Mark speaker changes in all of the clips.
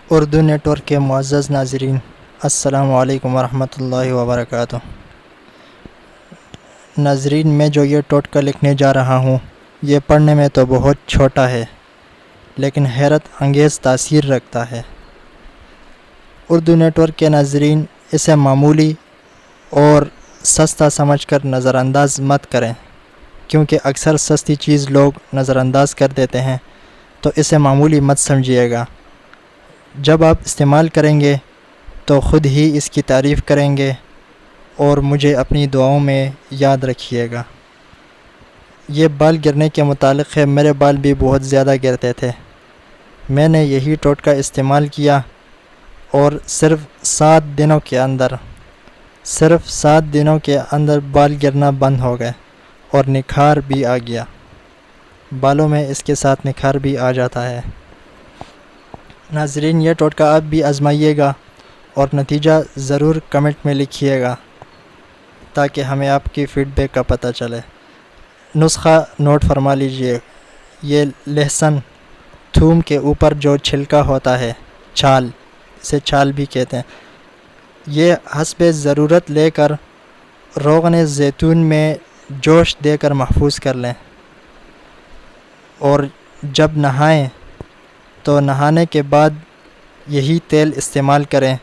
Speaker 1: Urdu net work کے معزز ناظرین، السلام علیکم ورحمۃ اللہ وبرکاتہ۔ ناظرین، میں جو یہ ٹوٹکہ لکھنے جا رہا ہوں یہ پڑھنے میں تو بہت چھوٹا ہے لیکن حیرت انگیز تاثیر رکھتا ہے۔ اردو نیٹ ورک کے ناظرین اسے معمولی اور سستا سمجھ کر نظر انداز مت کریں، کیونکہ اکثر سستی چیز لوگ نظر انداز کر دیتے ہیں، تو اسے معمولی مت سمجھیے گا۔ جب آپ استعمال کریں گے تو خود ہی اس کی تعریف کریں گے اور مجھے اپنی دعاؤں میں یاد رکھیے گا۔ یہ بال گرنے کے متعلق ہے۔ میرے بال بھی بہت زیادہ گرتے تھے۔ میں نے یہی ٹوٹکہ استعمال کیا اور صرف 7 دنوں کے اندر بال گرنا بند ہو گئے اور نکھار بھی آ گیا۔ بالوں میں اس کے ساتھ نکھار بھی آ جاتا ہے۔ ناظرین، یہ ٹوٹکہ آپ بھی آزمائیے گا اور نتیجہ ضرور کمنٹ میں لکھیے گا تاکہ ہمیں آپ کی فیڈ بیک کا پتہ چلے۔ نسخہ نوٹ فرما لیجئے۔ یہ لہسن، تھوم کے اوپر جو چھلکا ہوتا ہے، چھال، اسے چھال بھی کہتے ہیں، یہ حسب ضرورت لے کر روغن زیتون میں جوش دے کر محفوظ کر لیں، اور جب نہائیں تو نہانے کے بعد یہی تیل استعمال کریں۔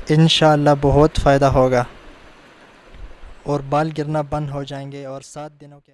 Speaker 1: انشاءاللہ بہت فائدہ ہوگا اور بال گرنا بند ہو جائیں گے اور 7 دنوں کے